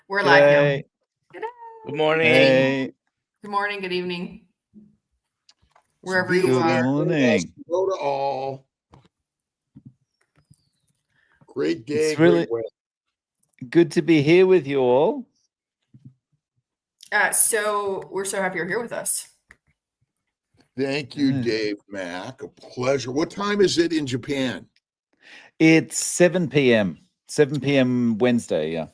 We're live now. G'day. Good morning. Hey. Good morning, good evening. Wherever Good you are. morning. Hello to all. Great day. It's really great weather. good to be here with you all. So we're so happy you're here with us. Thank you, Dave Mack. A pleasure. What time is it in Japan? It's 7 p.m. 7 p.m. Wednesday, yeah.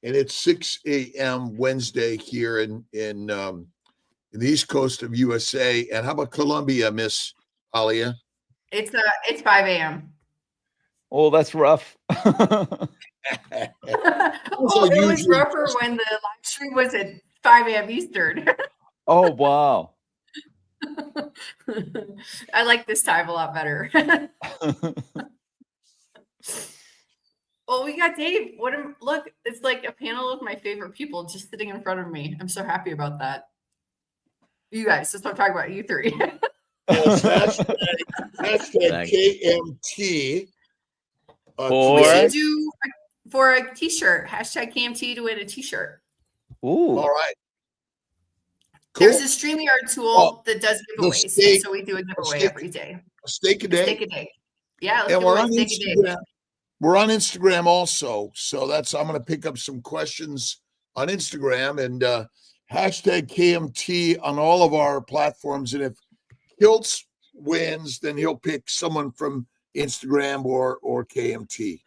And it's 6 a.m. Wednesday here in the East Coast of USA. And how about Colombia, Miss Alia? It's 5 a.m. Oh, that's rough. It was rougher when the live stream was at 5 a.m. Eastern. Oh, wow. I like this time a lot better. Well, we got Dave. Look, it's like a panel of my favorite people just sitting in front of me. I'm so happy about that. You guys, that's what I'm talking about. You three. Yes, hashtag KMT. We should do for a t-shirt. Hashtag KMT to win a t-shirt. Ooh. All right. Cool. There's a StreamYard tool that does giveaways. So we do a giveaway every day. A steak a day? A steak a day. Yeah, let's and give away a steak a day. We're on Instagram also. So I'm going to pick up some questions on Instagram and hashtag KMT on all of our platforms. And if Kiltz wins, then he'll pick someone from Instagram or KMT.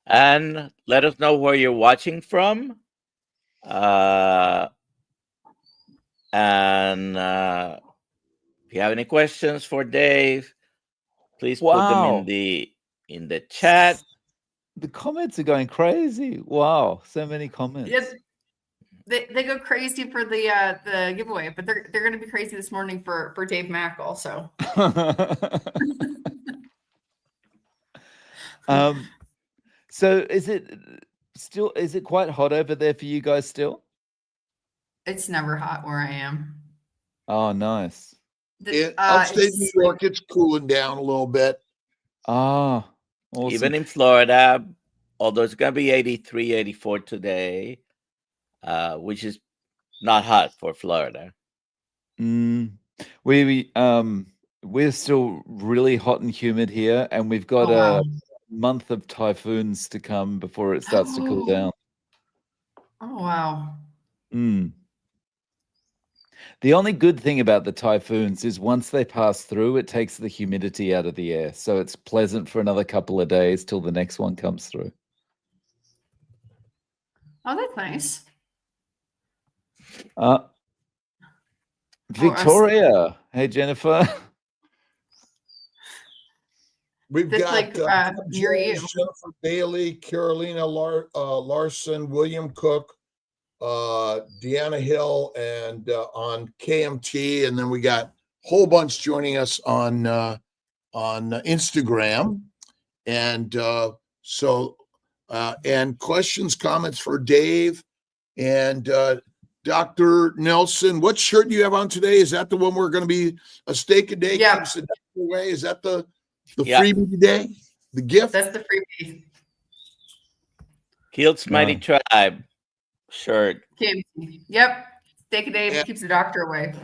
And let us know where you're watching from. And if you have any questions for Dave, please put them in the chat. The comments are going crazy. Wow, so many comments. Yes, they go crazy for the giveaway, but they're going to be crazy this morning for Dave Mack also. So is it quite hot over there for you guys still? It's never hot where I am. Oh, nice. Upstate New York, it's cooling down a little bit. Ah, awesome. Even in Florida, although it's going to be 83, 84 today, which is not hot for Florida. We're still really hot and humid here, and we've got a month of typhoons to come before it starts to cool down. Oh, wow. The only good thing about the typhoons is once they pass through, it takes the humidity out of the air. So it's pleasant for another couple of days till the next one comes through. Oh, that's nice. Victoria. Hey, Jennifer. We've got near you. Jennifer Bailey, Carolina Larson, William Cook, Deanna Hill, and on KMT, and then we got a whole bunch joining us on Instagram, and and questions, comments for Dave and Dr. Nelson. What shirt do you have on today? Is that the one we're going to be a steak a day keeps the doctor away? Is that the freebie today? The gift? That's the freebie. Kiltz Mighty Tribe shirt. Yep. Steak a day keeps the doctor away.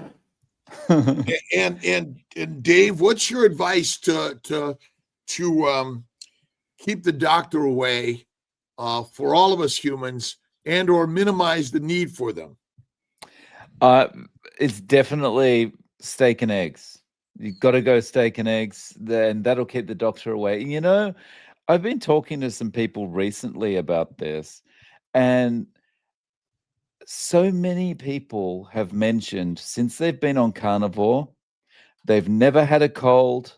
and Dave, what's your advice to keep the doctor away for all of us humans and or minimize the need for them? It's definitely steak and eggs. You've got to go steak and eggs, then that'll keep the doctor away. You know, I've been talking to some people recently about this, and so many people have mentioned since they've been on carnivore, they've never had a cold,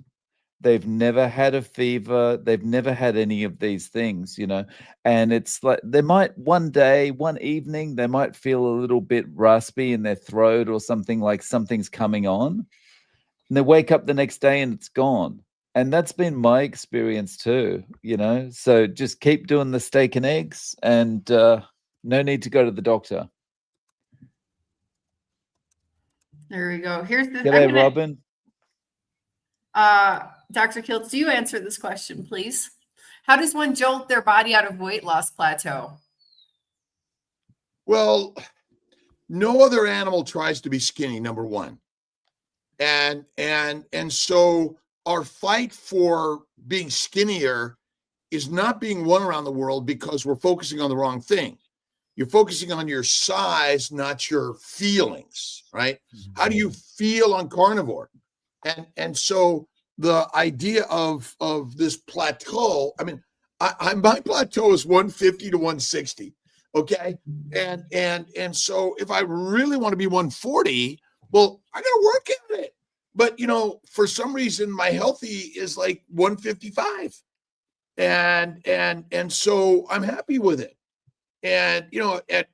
they've never had a fever, they've never had any of these things, you know, and it's like they might one evening, they might feel a little bit raspy in their throat or something, like something's coming on, and they wake up the next day and it's gone. And that's been my experience too, you know, so just keep doing the steak and eggs and no need to go to the doctor. There we go. Here's the G'day, Robin. Dr. Kiltz, do you answer this question, please? How does one jolt their body out of weight loss plateau? Well, no other animal tries to be skinny, number one. And so our fight for being skinnier is not being won around the world because we're focusing on the wrong thing. You're focusing on your size, not your feelings, right? How do you feel on carnivore? And so the idea of this plateau, I mean, my plateau is 150 to 160. Okay. And so if I really want to be 140, well, I got to work at it. But, for some reason, my healthy is like 155. And so I'm happy with it. And,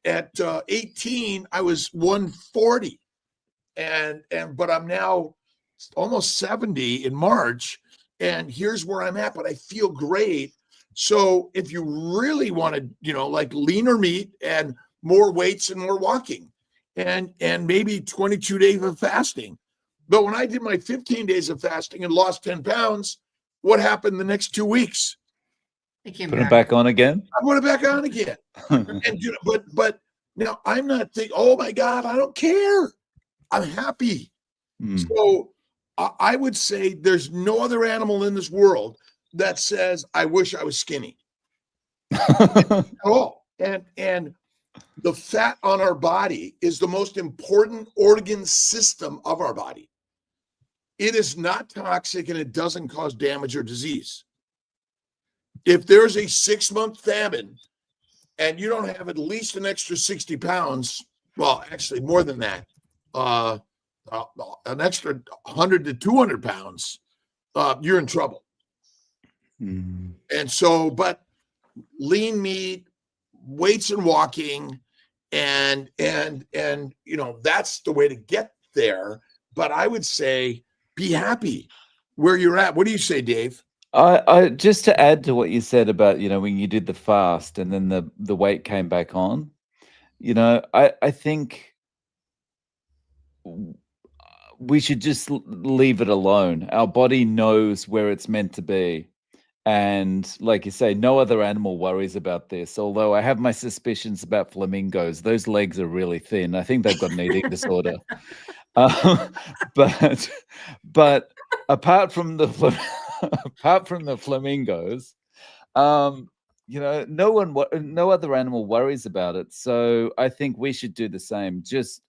at 18, I was 140 but I'm now almost 70 in March. And here's where I'm at, but I feel great. So if you really want to, like leaner meat and more weights and more walking and maybe 22 days of fasting. But when I did my 15 days of fasting and lost 10 pounds, what happened the next 2 weeks? They came Put it back on again. I put it back on again. But now I'm not thinking, oh my God, I don't care. I'm happy. So I would say there's no other animal in this world that says, I wish I was skinny at all. And the fat on our body is the most important organ system of our body. It is not toxic and it doesn't cause damage or disease. If there's a 6-month famine and you don't have at least an extra 60 pounds, well, actually more than that, an extra 100 to 200 pounds, you're in trouble. And so, but lean meat, weights and walking, and that's the way to get there. But I would say be happy where you're at. What do you say, Dave? I just to add to what you said about, when you did the fast and then the weight came back on, I think we should just leave it alone. Our body knows where it's meant to be. And like you say, no other animal worries about this. Although I have my suspicions about flamingos. Those legs are really thin. I think they've got an eating disorder. But apart from the flamingos, no other animal worries about it. So I think we should do the same. Just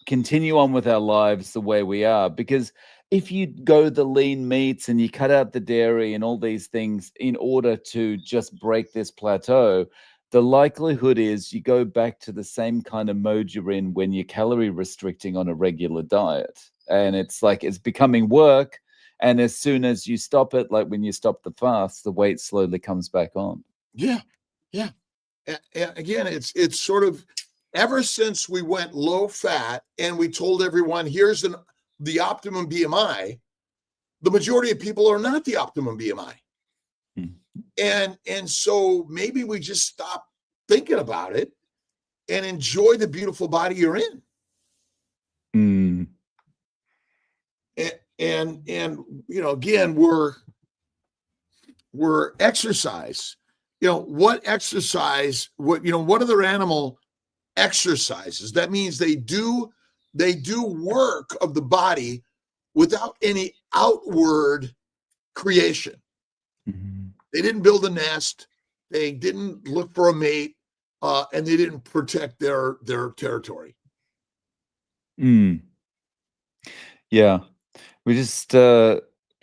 continue on with our lives the way we are, because if you go the lean meats and you cut out the dairy and all these things in order to just break this plateau, the likelihood is you go back to the same kind of mode you're in when you're calorie restricting on a regular diet. And it's like it's becoming work. And as soon as you stop it, like when you stop the fast, the weight slowly comes back on. Yeah. Again, it's sort of ever since we went low fat and we told everyone, here's the optimum BMI, the majority of people are not the optimum BMI. And so maybe we just stop thinking about it and enjoy the beautiful body you're in. And again, we're exercise. What exercise, what other animal exercises? That means they do work of the body without any outward creation. They didn't build a nest. They didn't look for a mate, and they didn't protect their territory. Yeah, we just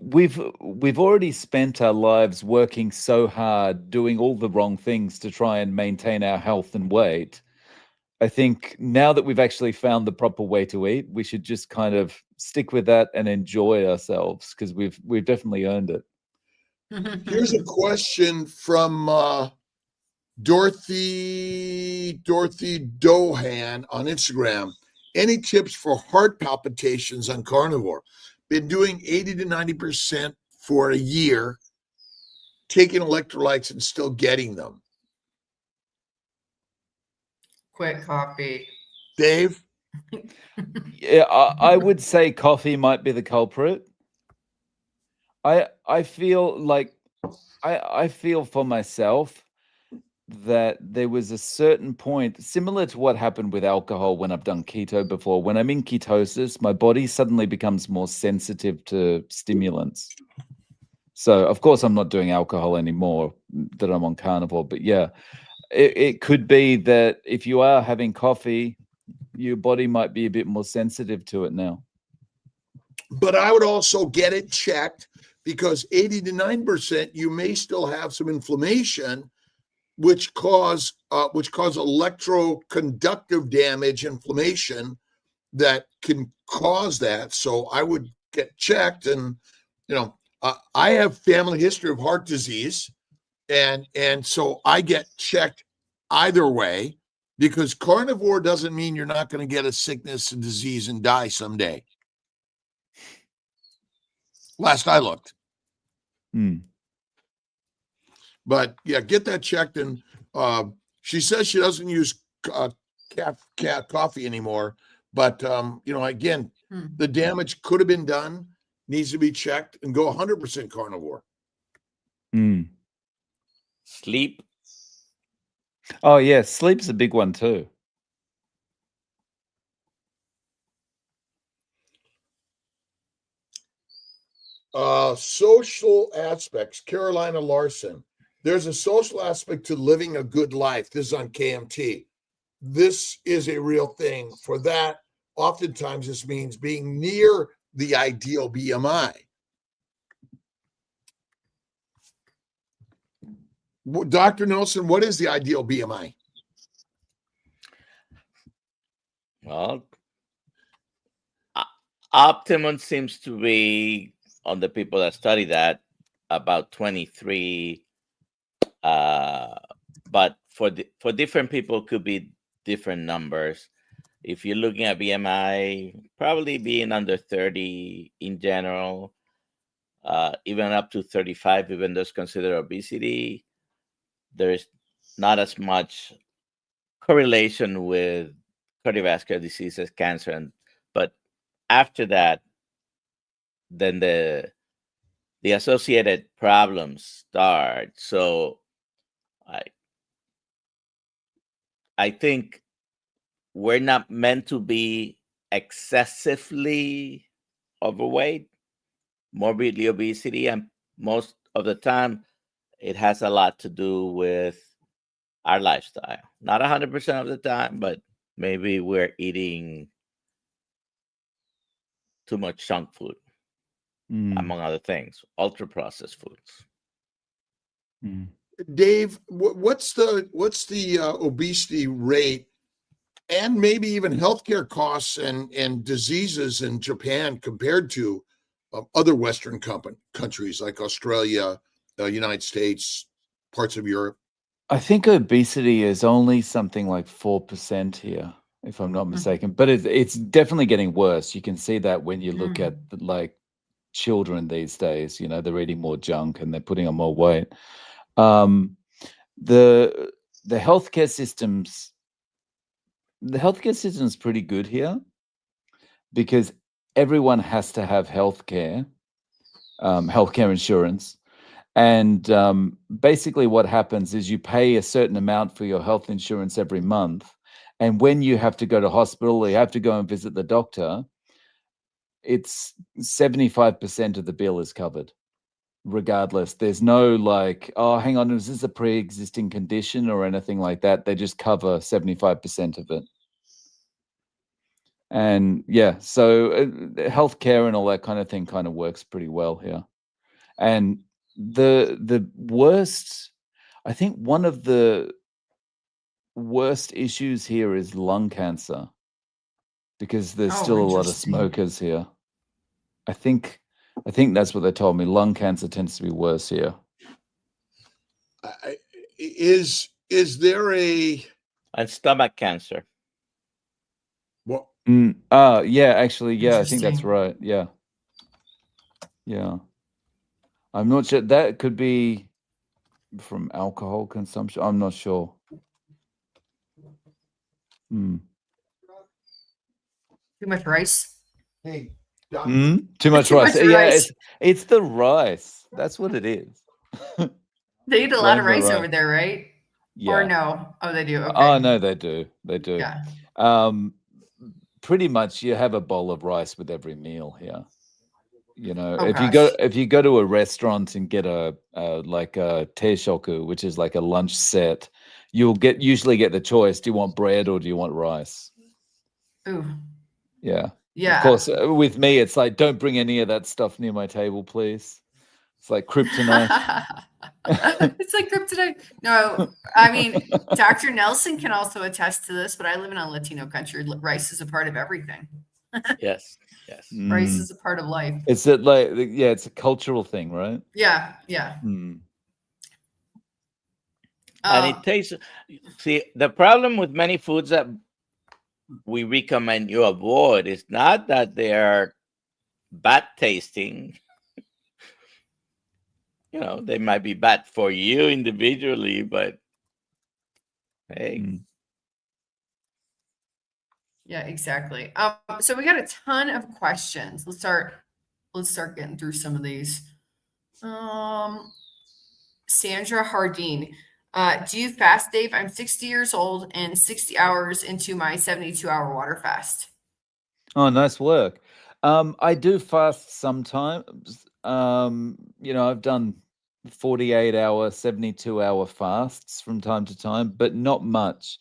we've already spent our lives working so hard, doing all the wrong things to try and maintain our health and weight. I think now that we've actually found the proper way to eat, we should just kind of stick with that and enjoy ourselves, because we've definitely earned it. Here's a question from Dorothy Dohan on Instagram. Any tips for heart palpitations on carnivore? Been doing 80 to 90% for a year, taking electrolytes and still getting them. Quit coffee. Dave? Yeah, I would say coffee might be the culprit. I feel like I feel for myself, that there was a certain point, similar to what happened with alcohol when I've done keto before. When I'm in ketosis, my body suddenly becomes more sensitive to stimulants. So, of course, I'm not doing alcohol anymore that I'm on carnivore. But yeah, it could be that if you are having coffee, your body might be a bit more sensitive to it now. But I would also get it checked, because 80 to 9% you may still have some inflammation, which cause electroconductive damage, inflammation that can cause that. So I would get checked. And I have family history of heart disease, and so I get checked either way, because carnivore doesn't mean you're not going to get a sickness and disease and die someday. Last I looked. But yeah, get that checked. And she says she doesn't use coffee anymore. But again, the damage could have been done, needs to be checked, and go 100% carnivore. Sleep. Oh yeah, sleep's a big one too. Social aspects. Carolina Larson. There's a social aspect to living a good life. This is on KMT. This is a real thing. For that, oftentimes this means being near the ideal BMI. Dr. Nelson, what is the ideal BMI? Well, optimum seems to be, on the people that study that, about 23. But for different people, could be different numbers. If you're looking at BMI, probably being under 30 in general, even up to 35, even though it's considered obesity, there's not as much correlation with cardiovascular diseases, cancer, but after that, then the associated problems start. So I think we're not meant to be excessively overweight, morbidly obesity, and most of the time it has a lot to do with our lifestyle. Not 100% of the time, but maybe we're eating too much junk food, among other things, ultra processed foods. Dave, what's the obesity rate, and maybe even healthcare costs and diseases in Japan compared to other Western countries like Australia, United States, parts of Europe? I think obesity is only something like 4% here, if I'm not mistaken. But it's definitely getting worse. You can see that when you look at like children these days. They're eating more junk and they're putting on more weight. The healthcare system's pretty good here, because everyone has to have healthcare insurance. And basically what happens is you pay a certain amount for your health insurance every month. And when you have to go to hospital or you have to go and visit the doctor, it's 75% of the bill is covered. Regardless, there's no like, oh, hang on, is this a pre-existing condition or anything like that? They just cover 75% of it. And yeah, so healthcare and all that kind of thing kind of works pretty well here. And the worst, I think one of the worst issues here is lung cancer, because there's still a lot of smokers here. I think that's what they told me. Lung cancer tends to be worse here. Is there and stomach cancer? What? Yeah, actually, yeah, I think that's right. Yeah. I'm not sure. That could be from alcohol consumption. I'm not sure. Too much rice. Hey, too much Too rice. much Yeah, rice. it's the rice. That's what it is. They eat a lot of rice over there, right? Or Yeah. no? Oh, they do. Okay. Oh no, they do. They do. Yeah. Pretty much, you have a bowl of rice with every meal here. You know, Oh, if gosh. you go to a restaurant and get a like a teishoku, which is like a lunch set, you'll usually get the choice: do you want bread or do you want rice? Ooh. Yeah. Yeah. Of course, with me, it's like, don't bring any of that stuff near my table, please. It's like kryptonite. It's like kryptonite. No, I mean, Dr. Nelson can also attest to this, but I live in a Latino country. Rice is a part of everything. Yes. Yes. Rice is a part of life. It's it's a cultural thing, right? Yeah. Yeah. And it tastes. See, the problem with many foods that we recommend you avoid is not that they are bad tasting. You know, they might be bad for you individually, but hey. Yeah, exactly. So we got a ton of questions. Let's start getting through some of these. Sandra Hardeen. Do you fast, Dave? I'm 60 years old and 60 hours into my 72-hour water fast. Oh, nice work. I do fast sometimes. You know, I've done 48-hour, 72-hour fasts from time to time, but not much.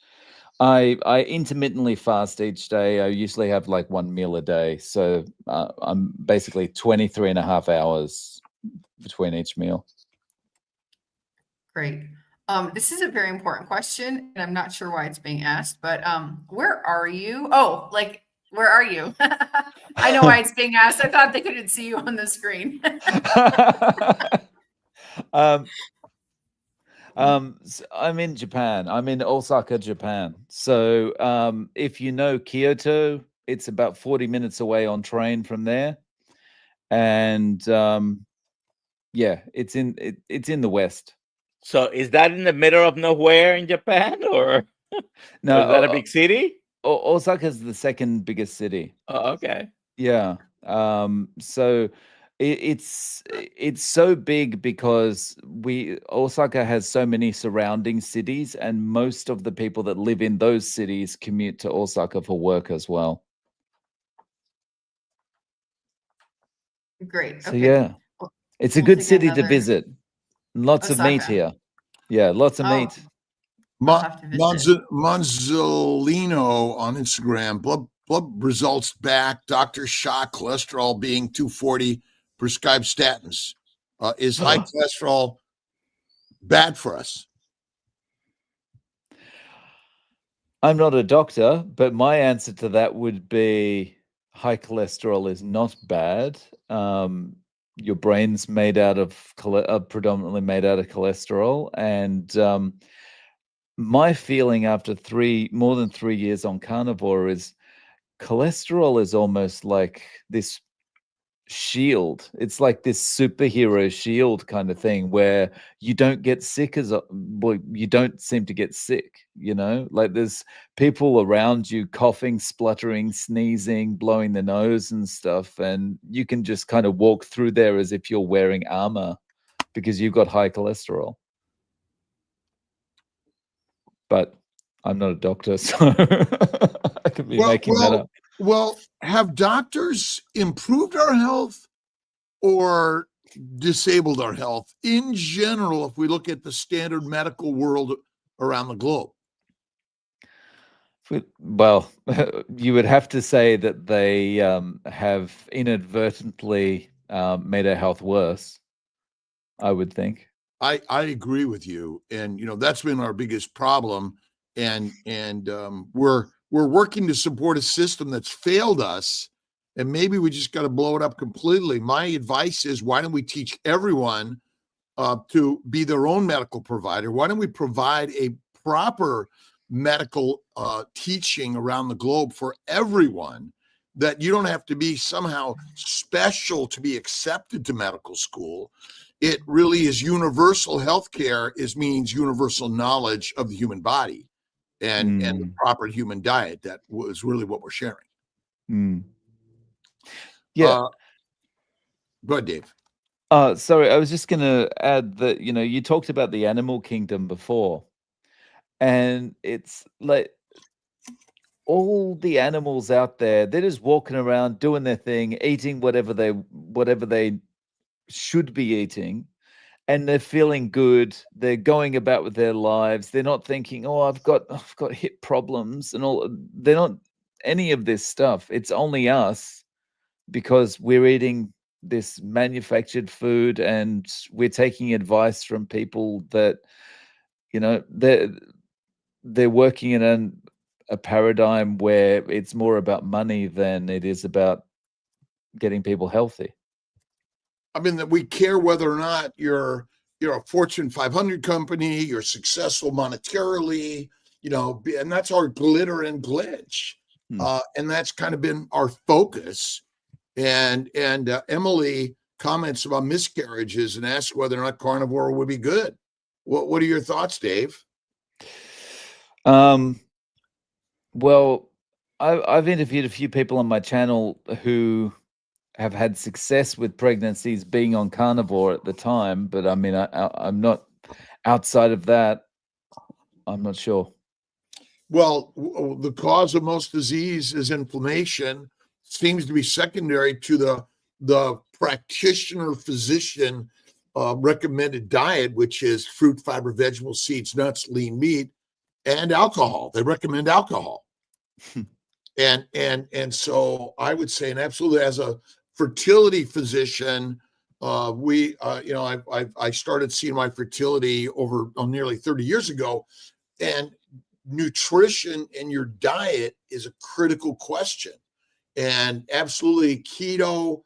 I intermittently fast each day. I usually have like one meal a day. So I'm basically 23 and a half hours between each meal. Great. This is a very important question, and I'm not sure why it's being asked, but where are you? Oh, like, where are you? I know why it's being asked. I thought they couldn't see you on the screen. So I'm in Japan. I'm in Osaka, Japan. So if you know Kyoto, it's about 40 minutes away on train from there. And yeah, it's in the west. So is that in the middle of nowhere in Japan, or No, is that a big city? Osaka is the second biggest city. Oh, okay. Yeah. So it's so big because Osaka has so many surrounding cities, and most of the people that live in those cities commute to Osaka for work as well. Great. So Okay. yeah, it's a We'll good take city to another- visit. Lots of meat Osaka. here. Yeah, lots of Oh, meat. I'll have to visit. Monzolino on Instagram. Blood results back. Dr. Shah, cholesterol being 240, prescribed statins. Is high cholesterol bad for us? I'm not a doctor, but my answer to that would be high cholesterol is not bad. Your brain's made out of predominantly made out of cholesterol, and my feeling after more than 3 years on carnivore is cholesterol is almost like this shield. It's like this superhero shield kind of thing where you don't get sick you don't seem to get sick, you know? Like there's people around you coughing, spluttering, sneezing, blowing the nose and stuff, and you can just kind of walk through there as if you're wearing armor because you've got high cholesterol. But I'm not a doctor, so I could be making that up. Well, have doctors improved our health or disabled our health in general if we look at the standard medical world around the globe? Well, you would have to say that they have inadvertently made our health worse, I would think. I agree with you, and that's been our biggest problem, and we're working to support a system that's failed us, and maybe we just got to blow it up completely. My advice is, why don't we teach everyone to be their own medical provider? Why don't we provide a proper medical teaching around the globe for everyone, that you don't have to be somehow special to be accepted to medical school? It really is universal healthcare. Means universal knowledge of the human body and the proper human diet. That was really what we're sharing. Yeah. Go ahead, Dave. Sorry, I was just going to add that, you talked about the animal kingdom before. And it's like all the animals out there, they're just walking around doing their thing, eating whatever they should be eating, and they're feeling good. They're going about with their lives. They're not thinking, "Oh, I've got hip problems," and all. They're not any of this stuff. It's only us, because we're eating this manufactured food and we're taking advice from people that, they're working in a paradigm where it's more about money than it is about getting people healthy. I mean, that we care whether or not you're a Fortune 500 company, you're successful monetarily, and that's our glitter and glitch. And that's kind of been our focus. And Emily comments about miscarriages and asks whether or not carnivore would be good. What are your thoughts, Dave? Well, I've interviewed a few people on my channel who have had success with pregnancies being on carnivore at the time, but I mean, I'm not outside of that. I'm not sure. Well, the cause of most disease is inflammation. Seems to be secondary to the practitioner physician recommended diet, which is fruit, fiber, vegetables, seeds, nuts, lean meat, and alcohol. They recommend alcohol. And so I would say, and absolutely, as a fertility physician, I started seeing my fertility over nearly 30 years ago, and nutrition and your diet is a critical question. And absolutely, keto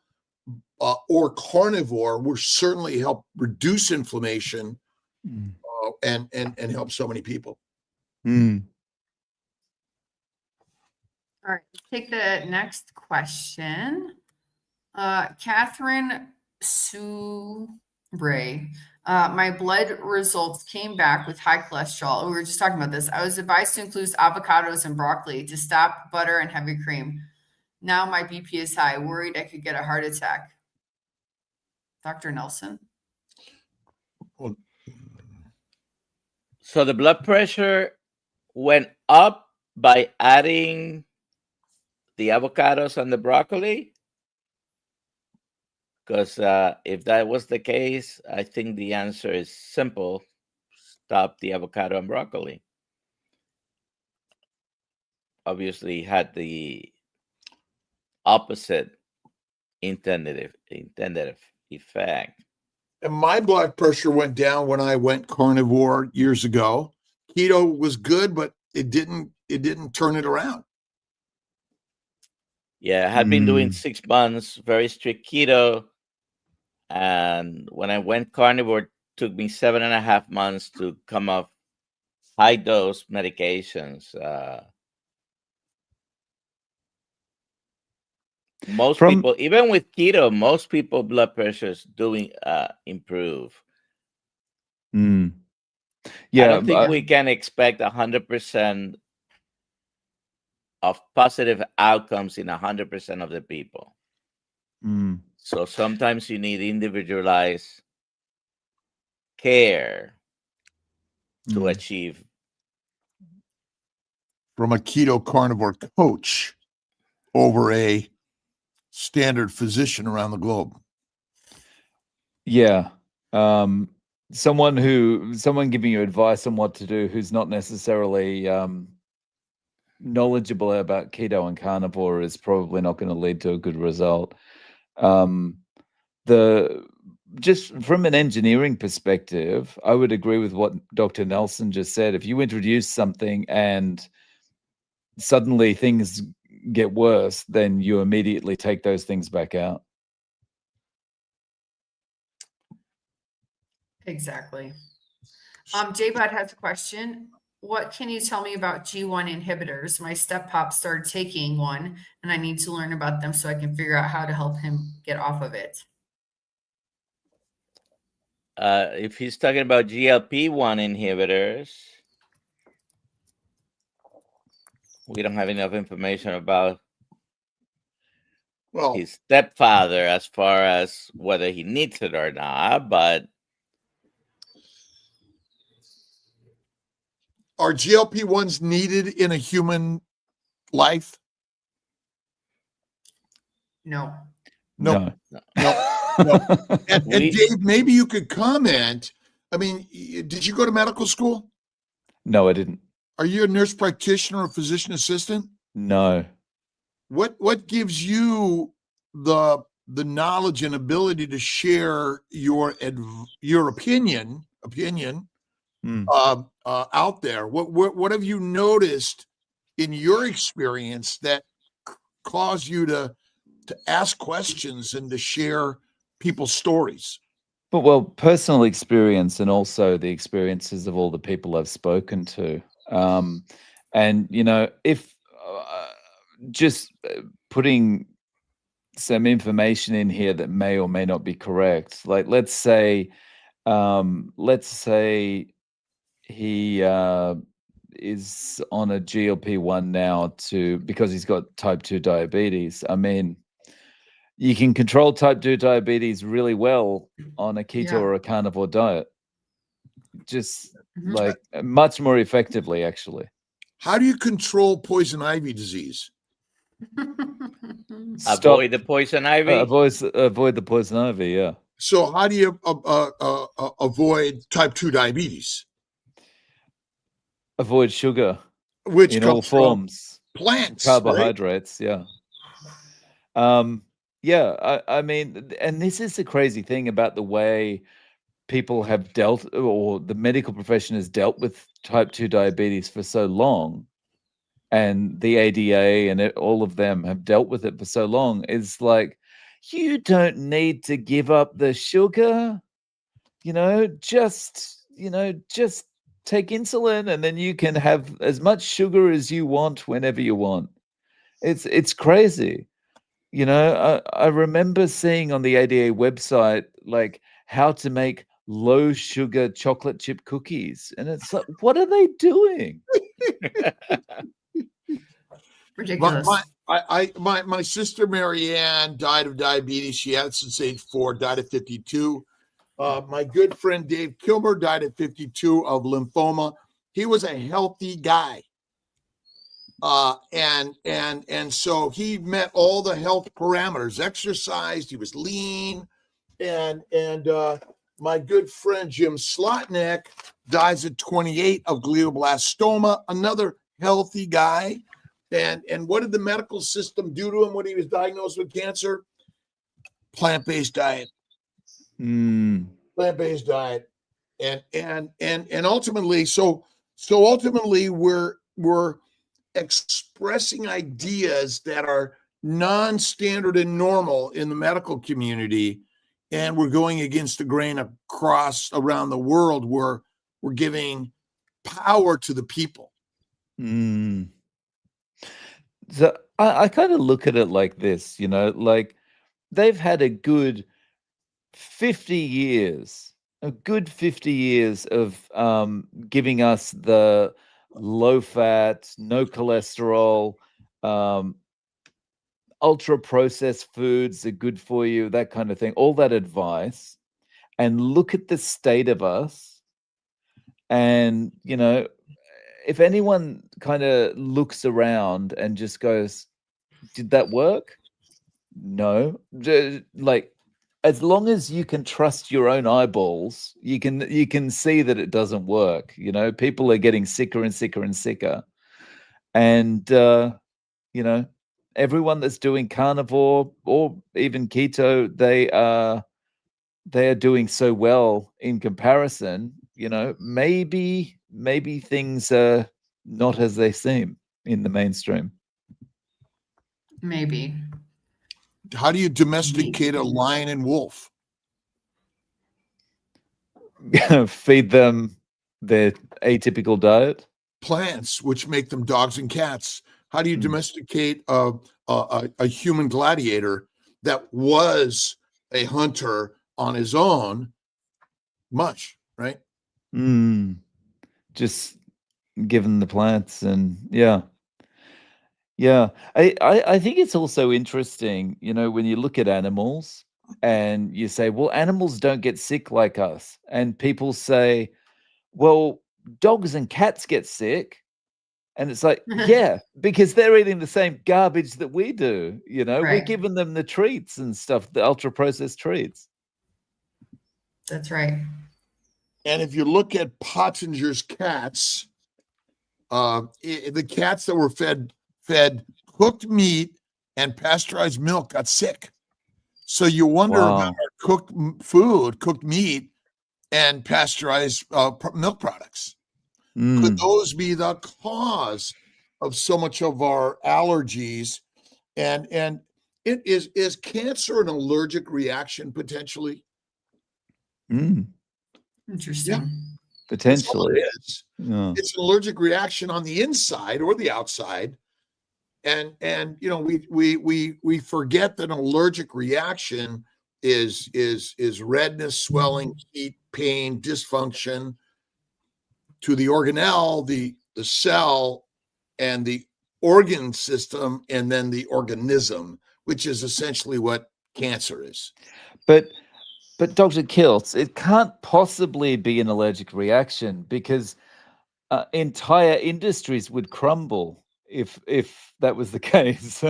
or carnivore will certainly help reduce inflammation and help so many people. All right, let's take the next question. Catherine Subray. My blood results came back with high cholesterol. We were just talking about this. I was advised to include avocados and broccoli to stop butter and heavy cream. Now my BP is high. Worried I could get a heart attack. Dr. Nelson? So the blood pressure went up by adding the avocados and the broccoli? Because if that was the case, I think the answer is simple. Stop the avocado and broccoli. Obviously, had the opposite intended effect. And my blood pressure went down when I went carnivore years ago. Keto was good, but it didn't turn it around. Yeah, I had been doing 6 months, very strict keto. And when I went carnivore, it took me 7.5 months to come off high dose medications. Most people, even with keto, most people blood pressures doing improve. Yeah, I don't think we can expect 100% of positive outcomes in 100% of the people. So sometimes you need individualized care to achieve. From a keto carnivore coach over a standard physician around the globe. Yeah. Someone giving you advice on what to do who's not necessarily knowledgeable about keto and carnivore is probably not going to lead to a good result. Just from an engineering perspective, I would agree with what Dr. Nelson just said. If you introduce something and suddenly things get worse, then you immediately take those things back out. Exactly. J-Bud has a question. What can you tell me about G1 inhibitors? My step-pop started taking one, and I need to learn about them so I can figure out how to help him get off of it. If he's talking about GLP-1 inhibitors, we don't have enough information about his stepfather as far as whether he needs it or not, but Are GLP-1s needed in a human life? No. No. No. No. And We- Dave, maybe you could comment. I mean, did you go to medical school? No, I didn't. Are you a nurse practitioner or physician assistant? No. What gives you the knowledge and ability to share your opinion Mm. out there? What have you noticed in your experience that caused you to ask questions and to share people's stories? But well, personal experience and also the experiences of all the people I've spoken to. And if just putting some information in here that may or may not be correct, like let's say he is on a GLP-1 now because he's got type 2 diabetes. I mean, you can control type 2 diabetes really well on a keto Yeah. or a carnivore diet. Just Mhm. like much more effectively, actually. How do you control poison ivy disease? avoid the poison ivy. Avoid the poison ivy, yeah. So how do you avoid type 2 diabetes? Avoid sugar Which in all comes from forms. plants, right? Carbohydrates, yeah. I mean, and this is the crazy thing about the way people have dealt, or the medical profession has dealt with type 2 diabetes for so long, and the ADA and all of them have dealt with it for so long, is like, you don't need to give up the sugar, just take insulin and then you can have as much sugar as you want whenever you want. It's crazy. I remember seeing on the ADA website, like, how to make low sugar chocolate chip cookies. And it's like, what are they doing? Ridiculous. My sister Marianne died of diabetes. She had it since age 4, died at 52. My good friend Dave Kilmer died at 52 of lymphoma. He was a healthy guy. And so he met all the health parameters, exercised, he was lean. And my good friend Jim Slotnick dies at 28 of glioblastoma, another healthy guy. And what did the medical system do to him when he was diagnosed with cancer? Plant-based diet. Plant-based diet. And ultimately, so ultimately we're expressing ideas that are non-standard and normal in the medical community, and we're going against the grain across around the world where we're giving power to the people. So I kind of look at it like this, like they've had a good 50 years of giving us the low fat, no cholesterol, ultra processed foods are good for you, that kind of thing, all that advice. And look at the state of us. And, if anyone kind of looks around and just goes, did that work? No. Like, as long as you can trust your own eyeballs, you can see that it doesn't work. People are getting sicker and sicker and sicker. And, everyone that's doing carnivore or even keto, they are doing so well in comparison. Maybe things are not as they seem in the mainstream. Maybe. How do you domesticate a lion and wolf? Feed them their atypical diet. Plants, which make them dogs and cats. How do you domesticate a human gladiator that was a hunter on his own? Much, right? Just given the plants, and yeah. I think it's also interesting, when you look at animals and you say, well, animals don't get sick like us, and people say, well, dogs and cats get sick. And it's like, yeah, because they're eating the same garbage that we do. You know, we're Right. giving them the treats and stuff, the ultra processed treats. That's right. And if you look at Pottinger's cats, the cats that were fed cooked meat and pasteurized milk got sick. So you wonder Wow. about our cooked food, cooked meat, and pasteurized milk products. Could those be the cause of so much of our allergies? And it is cancer an allergic reaction potentially? Interesting. Yeah. Potentially. That's all it is. Yeah. It's an allergic reaction on the inside or the outside. And you know, we forget that an allergic reaction is redness, swelling, heat, pain, dysfunction to the organelle, the cell, and the organ system, and then the organism, which is essentially what cancer is. But Dr. Kiltz, it can't possibly be an allergic reaction because entire industries would crumble if that was the case.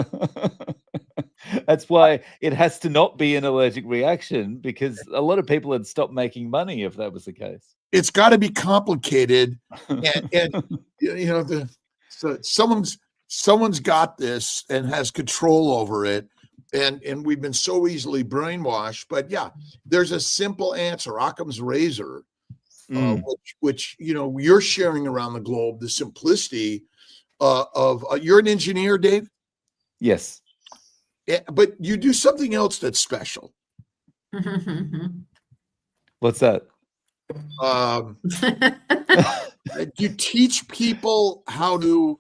That's why it has to not be an allergic reaction, because a lot of people would stop making money if that was the case. It's got to be complicated, and you know, so someone's got this and has control over it, and we've been so easily brainwashed. But yeah, there's a simple answer, Occam's razor, which you know you're sharing around the globe. The simplicity of you're an engineer, Dave. Yes, but you do something else that's special. What's that? You teach people how to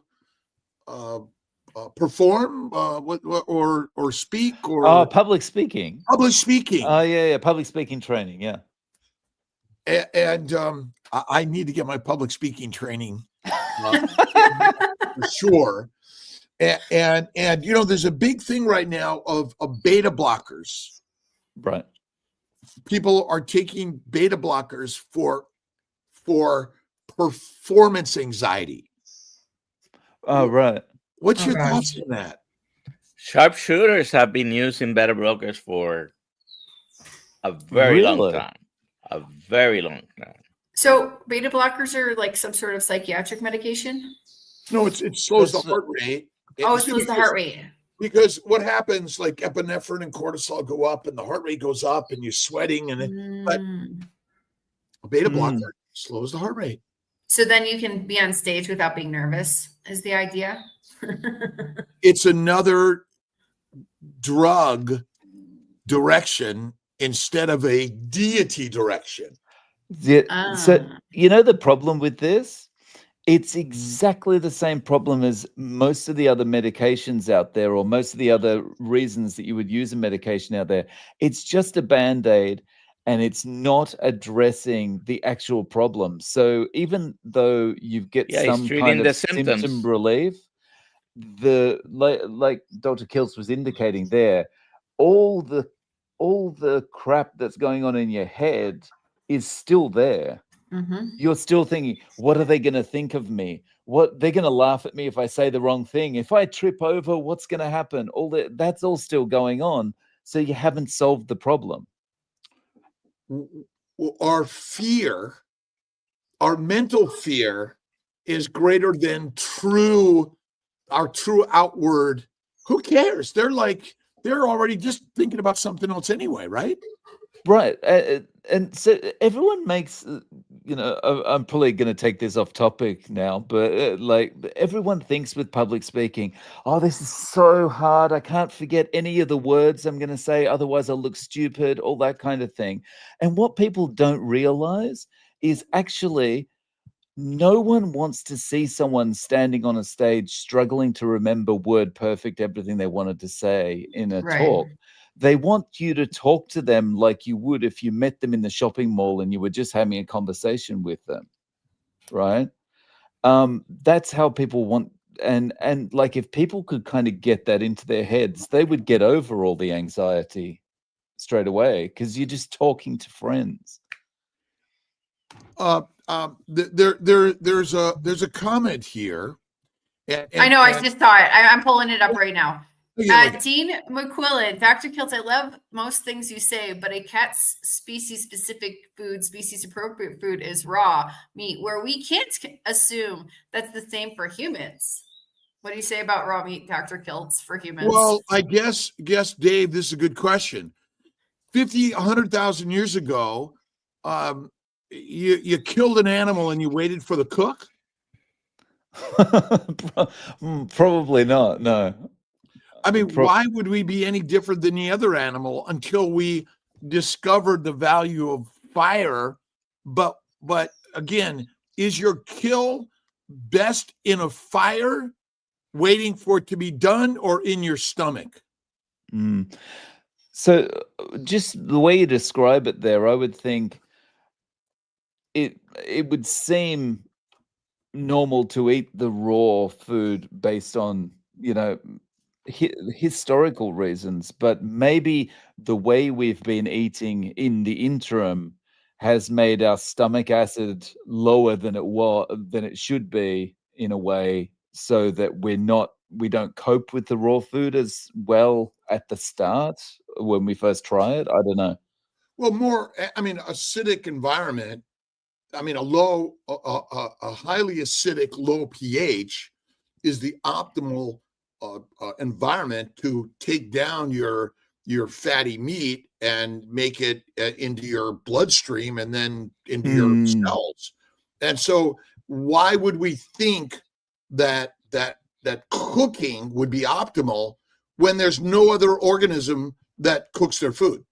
perform or speak or public speaking. Public speaking. Yeah, public speaking training. Yeah. And I need to get my public speaking training for sure. And you know, there's a big thing right now of beta blockers. Right. People are taking beta blockers for performance anxiety. Oh, right. What's your thoughts on that? Sharpshooters have been using beta blockers for a very long time. A very long time. So beta blockers are like some sort of psychiatric medication? No, it slows the heart rate. It slows the heart rate. Because what happens, like epinephrine and cortisol go up and the heart rate goes up and you're sweating, but a beta blocker slows the heart rate. So then you can be on stage without being nervous, is the idea? It's another drug direction instead of a deity direction. Yeah. So you know the problem with this? It's exactly the same problem as most of the other medications out there, or most of the other reasons that you would use a medication out there. It's just a Band-Aid, and it's not addressing the actual problem. So even though you get some kind of symptom relief, like Dr. Kiltz was indicating there, all the crap that's going on in your head is still there. You're still thinking, what are they going to think of me? What they're going to laugh at me if I say the wrong thing. If I trip over, what's going to happen? That's all still going on. So you haven't solved the problem. Our fear, our mental fear, is greater than our true outward. Who cares? They're already just thinking about something else anyway, right? Right. And so everyone makes, you know, I'm probably going to take this off topic now, but like everyone thinks with public speaking, oh, this is so hard. I can't forget any of the words I'm going to say. Otherwise I'll look stupid, all that kind of thing. And what people don't realize is actually no one wants to see someone standing on a stage struggling to remember word perfect everything they wanted to say in a talk. They want you to talk to them like you would if you met them in the shopping mall and you were just having a conversation with them, right? That's how people want, and like if people could kind of get that into their heads, they would get over all the anxiety straight away because you're just talking to friends. there's a comment here. I know, I just saw it. I'm pulling it up right now. Yeah, Dean McQuillan, Dr. Kiltz, I love most things you say, but a cat's species-specific food, species-appropriate food is raw meat, where we can't assume that's the same for humans. What do you say about raw meat, Dr. Kiltz, for humans? well, I guess, Dave, this is a good question. 50, 100,000 years ago, you killed an animal and you waited for the cook? Probably not. No. I mean, why would we be any different than the other animal until we discovered the value of fire? But again, is your kill best in a fire, waiting for it to be done, or in your stomach? So just the way you describe it there, I would think it would seem normal to eat the raw food based on, historical reasons, but maybe the way we've been eating in the interim has made our stomach acid lower than it should be, in a way, so that we don't cope with the raw food as well at the start when we first try it. I don't know. Well, acidic environment. I mean, a highly acidic, low pH is the optimal environment to take down your fatty meat and make it into your bloodstream and then into your cells. And so, why would we think that cooking would be optimal when there's no other organism that cooks their food?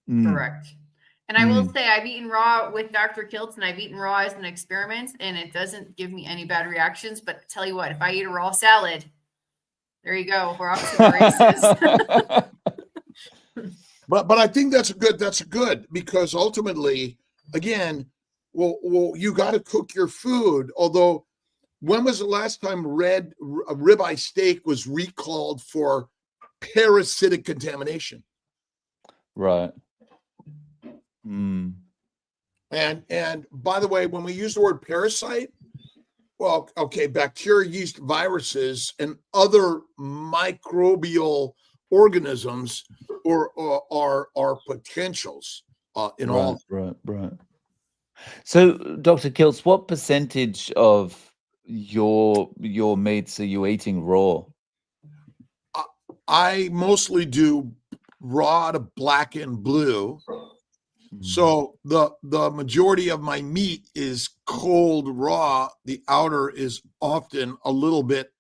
Correct. And I will say, I've eaten raw with Dr. Kiltz, and I've eaten raw as an experiment, and it doesn't give me any bad reactions. But tell you what, if I eat a raw salad, there you go. We're off to the races. But I think that's good because ultimately, again, well, you got to cook your food. Although, when was the last time a ribeye steak was recalled for parasitic contamination? Right. And by the way, when we use the word parasite, well, okay, bacteria, yeast, viruses, and other microbial organisms are potentials in all. Right. So, Dr. Kiltz, what percentage of your meats are you eating raw? I mostly do raw to black and blue. So the majority of my meat is cold raw. The outer is often a little bit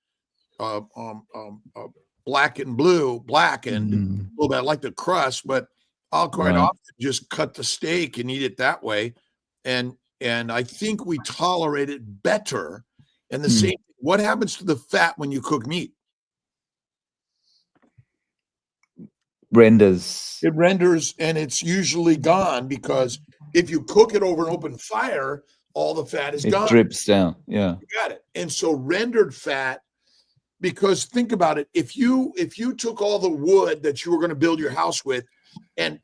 black and blue, a little bit. I like the crust, but I'll quite often just cut the steak and eat it that way. And I think we tolerate it better. And the same, what happens to the fat when you cook meat? It renders, and it's usually gone, because if you cook it over an open fire, all the fat is gone. It drips down. Yeah. You got it. And so rendered fat, because think about it, if you took all the wood that you were going to build your house with and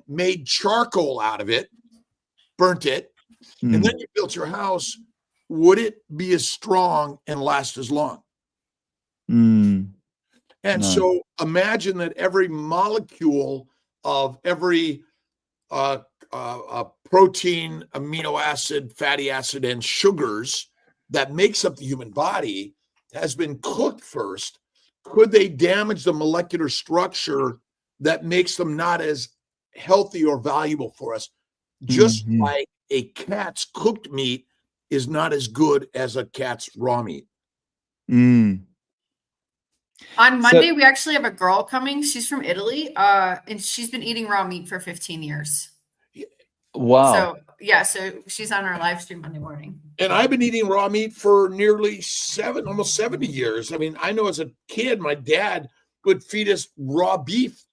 made charcoal out of it, burnt it, and then you built your house, would it be as strong and last as long? And so imagine that every molecule of every protein, amino acid, fatty acid, and sugars that makes up the human body has been cooked first. Could they damage the molecular structure that makes them not as healthy or valuable for us? Just like a cat's cooked meat is not as good as a cat's raw meat. On Monday, we actually have a girl coming. She's from Italy, and she's been eating raw meat for 15 years. Wow. So she's on our live stream Monday morning. And I've been eating raw meat for nearly almost 70 years. I mean, I know as a kid, my dad would feed us raw beef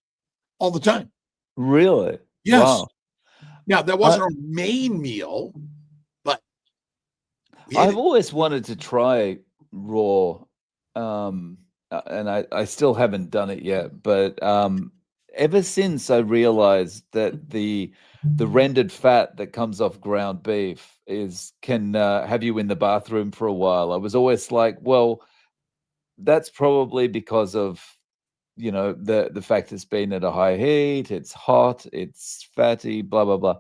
all the time. Really? Yes. Wow. Now, that wasn't our main meal, but I've always wanted to try raw, and I still haven't done it yet. But ever since I realized that the the rendered fat that comes off ground beef can have you in the bathroom for a while. I was always like, well, that's probably because of, you know, the fact it's been at a high heat, it's hot, it's fatty, blah blah blah.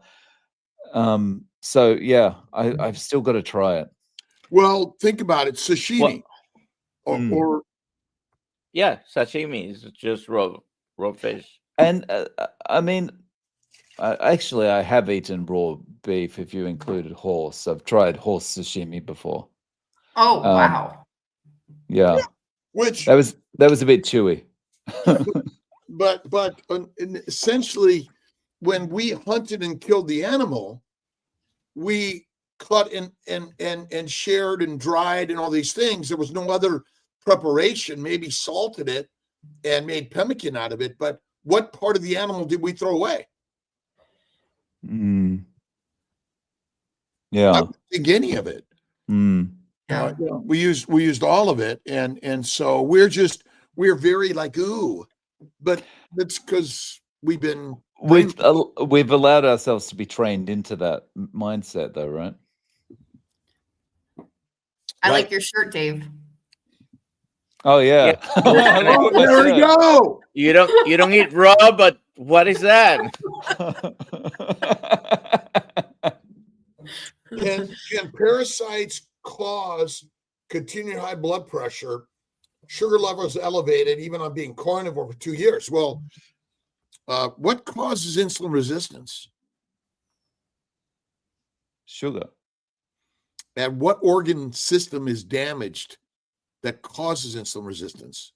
So yeah, I've still got to try it. Well, think about it. Sashimi or yeah, sashimi is just raw fish. And I mean, actually, I have eaten raw beef if you included horse. I've tried horse sashimi before. Oh, wow. Yeah. which That was a bit chewy. but essentially, when we hunted and killed the animal, we cut and shared and dried and all these things. There was no other preparation. Maybe salted it and made pemmican out of it. But what part of the animal did we throw away? Yeah. I don't think any of it. Yeah. We used all of it, and so we're very like, ooh, but that's because we've allowed ourselves to be trained into that mindset, though, right? I like your shirt, Dave. Oh yeah. There we go. You don't eat raw, but what is that? Can parasites cause continued high blood pressure, sugar levels elevated, even on being carnivore for 2 years? Well, what causes insulin resistance? Sugar. And what organ system is damaged that causes insulin resistance?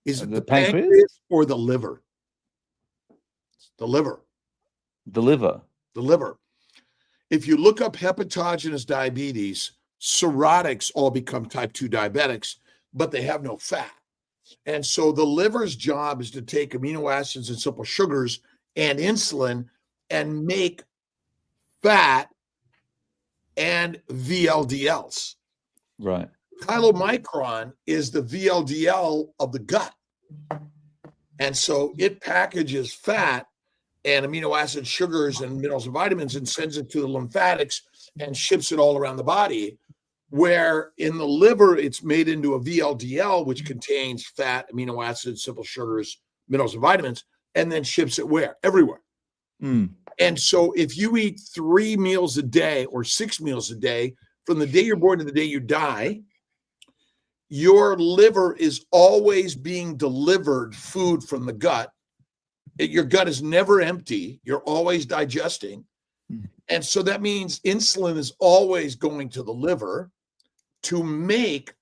Is it the pancreas or the liver? The liver. The liver. The liver. If you look up hepatogenous diabetes, cirrhotics all become type 2 diabetics, but they have no fat. And so the liver's job is to take amino acids and simple sugars and insulin and make fat and VLDLs. Right. Chylomicron is the VLDL of the gut. And so it packages fat and amino acid, sugars, and minerals and vitamins and sends it to the lymphatics and ships it all around the body, where in the liver, it's made into a VLDL, which contains fat, amino acids, simple sugars, minerals, and vitamins, and then ships it where? Everywhere. And so if you eat 3 meals a day or 6 meals a day, from the day you're born to the day you die, your liver is always being delivered food from the gut. Your gut is never empty. You're always digesting. And so that means insulin is always going to the liver to make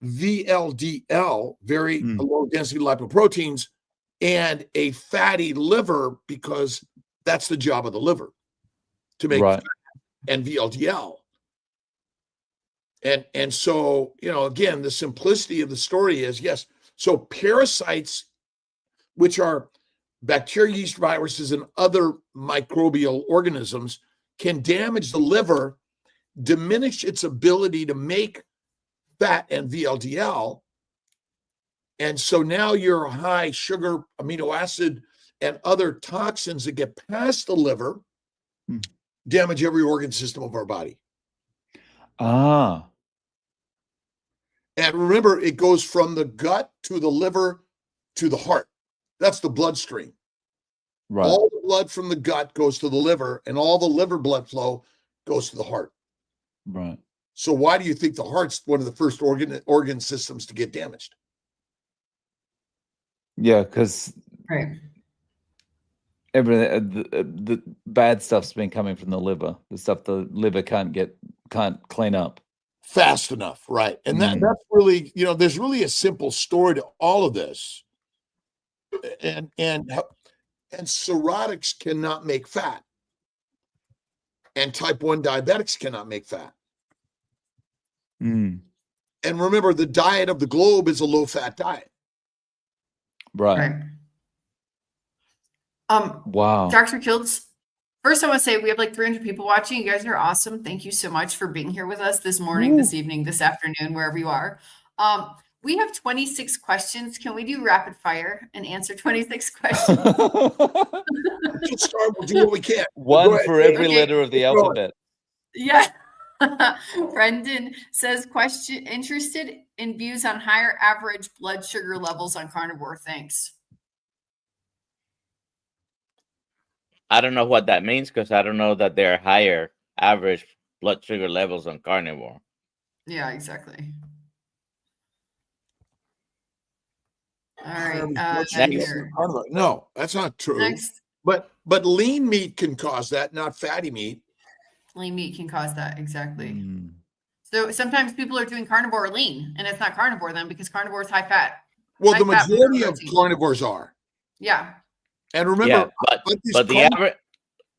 VLDL, very low density lipoproteins, and a fatty liver, because that's the job of the liver, to make fat and VLDL. And so, you know, again, the simplicity of the story is, yes, so parasites, which are bacteria, yeast, viruses, and other microbial organisms, can damage the liver, diminish its ability to make fat and VLDL. And so now your high sugar, amino acid, and other toxins that get past the liver damage every organ system of our body. Ah. And remember, it goes from the gut to the liver to the heart. That's the bloodstream. Right. All the blood from the gut goes to the liver, and all the liver blood flow goes to the heart. Right. So why do you think the heart's one of the first organ systems to get damaged? Yeah, because everything, the bad stuff's been coming from the liver. The stuff the liver can't clean up fast enough, right? And that's really, you know, there's really a simple story to all of this. And cirrhotics cannot make fat, and type 1 diabetics cannot make fat. And remember, the diet of the globe is a low-fat diet. Right. Wow. Dr. Kiltz, first I want to say we have like 300 people watching. You guys are awesome. Thank you so much for being here with us this morning, this evening, this afternoon, wherever you are. We have 26 questions. Can we do rapid fire and answer 26 questions? Let's start. We'll do what we can. Go One ahead. for every Okay. letter of the Keep going. alphabet. Yeah. Brendan says, question, interested in views on higher average blood sugar levels on carnivore. Thanks. I don't know what that means because I don't know that there are higher average blood sugar levels on carnivore. Yeah, exactly. All Higher right. blood sugar next. than carnivore. No, that's not true. Next, But lean meat can cause that, not fatty meat. lean meat can cause that. Exactly. Mm. So sometimes people are doing carnivore or lean, and it's not carnivore then because carnivore is high fat. Well, High the fat, majority low of protein. carnivores are. Yeah. And remember, Yeah, but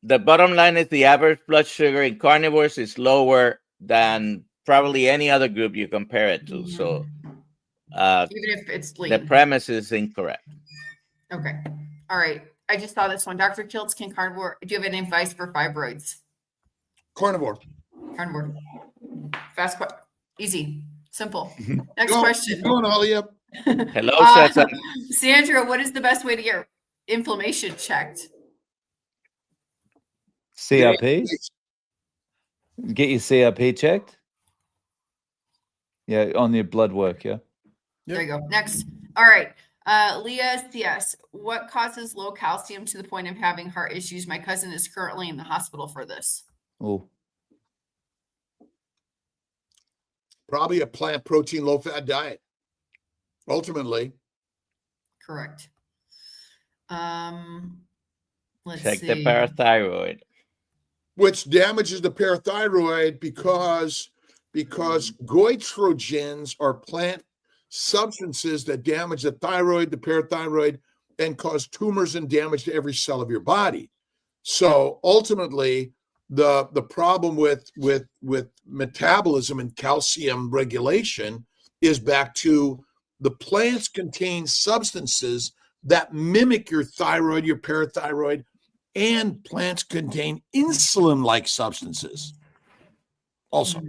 the bottom line is the average blood sugar in carnivores is lower than probably any other group you compare it to. So even if it's lean. the premise is incorrect. Okay. All right. I just saw this one. Dr. Kiltz, can carnivore, do you have any advice for fibroids? carnivore. Carnivore. Fast, easy, simple. Mm-hmm. Next question. Go on, Ollie. Yep. Hello, Cesar. Sandra, what is the best way to get inflammation checked? CRP? Get your CRP checked? Yeah, on your blood work, yeah. There you go. Next. All right. Leah CS, what causes low calcium to the point of having heart issues? My cousin is currently in the hospital for this. Oh, Probably a plant protein, low fat diet. Ultimately, Correct. Let's Check see. the parathyroid. which damages the parathyroid because goitrogens are plant substances that damage the thyroid, the parathyroid, and cause tumors and damage to every cell of your body. So ultimately, the problem with metabolism and calcium regulation is back to the plants contain substances that mimic your thyroid, your parathyroid, and plants contain insulin-like substances also.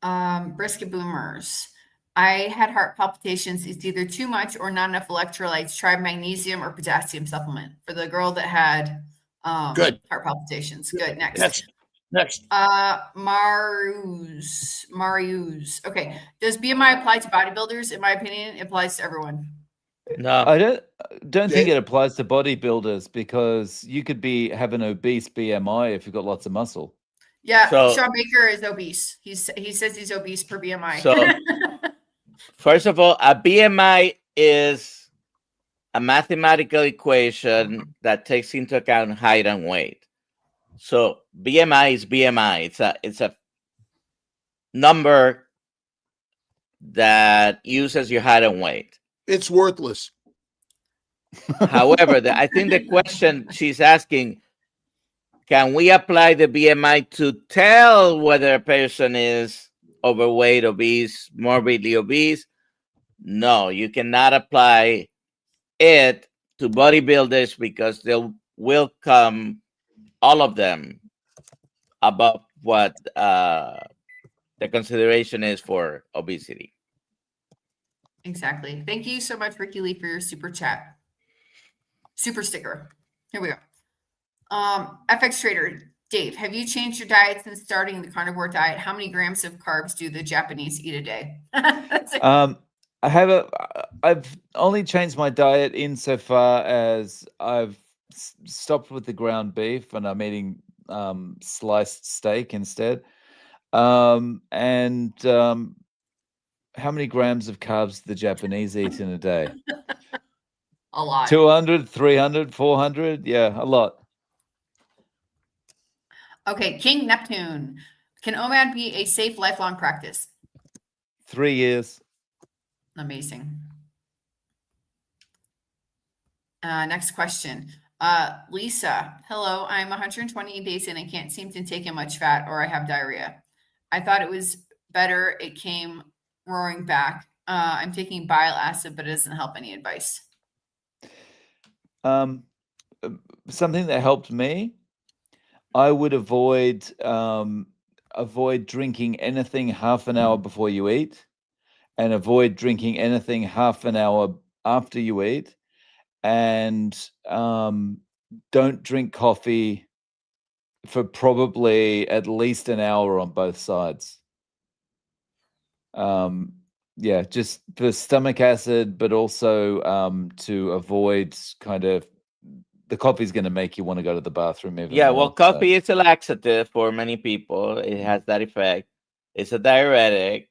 Brisket boomers. I had heart palpitations. It's either too much or not enough electrolytes. Try magnesium or potassium supplement for the girl that had Good. heart palpitations. Good. Next. Marius. Okay. Does BMI apply to bodybuilders? In my opinion, it applies to everyone. No, I don't think it applies to bodybuilders because you could have an obese BMI if you've got lots of muscle. Yeah, So- Sean Baker is obese. He says he's obese per BMI. So- first of all, a BMI is a mathematical equation that takes into account height and weight. So BMI is BMI. It's a number that uses your height and weight. It's worthless. However, I think the question she's asking, can we apply the BMI to tell whether a person is overweight, obese, morbidly obese? No, you cannot apply it to bodybuilders because they will come, all of them, above what the consideration is for obesity. Exactly. Thank you so much, Ricky Lee, for your super chat. Super sticker. Here we go. FX Trader, Dave, have you changed your diet since starting the carnivore diet? How many grams of carbs do the Japanese eat a day? That's it. I've only changed my diet insofar as I've stopped with the ground beef and I'm eating sliced steak instead. How many grams of carbs do the Japanese eat in a day? A lot. 200, 300, 400? Yeah, a lot. Okay, King Neptune. Can OMAD be a safe lifelong practice? 3 years. Amazing. Next question. Lisa, hello. I'm 120 days in and can't seem to take in much fat or I have diarrhea. I thought it was better. It came roaring back. I'm taking bile acid, but it doesn't help. Any advice? Something that helped me, I would avoid avoid drinking anything half an hour before you eat, and avoid drinking anything half an hour after you eat, and don't drink coffee for probably at least an hour on both sides. Yeah, just for stomach acid, but also to avoid kind of the coffee's going to make you want to go to the bathroom even Yeah, more. well, coffee is a laxative for many people. It has that effect. It's a diuretic.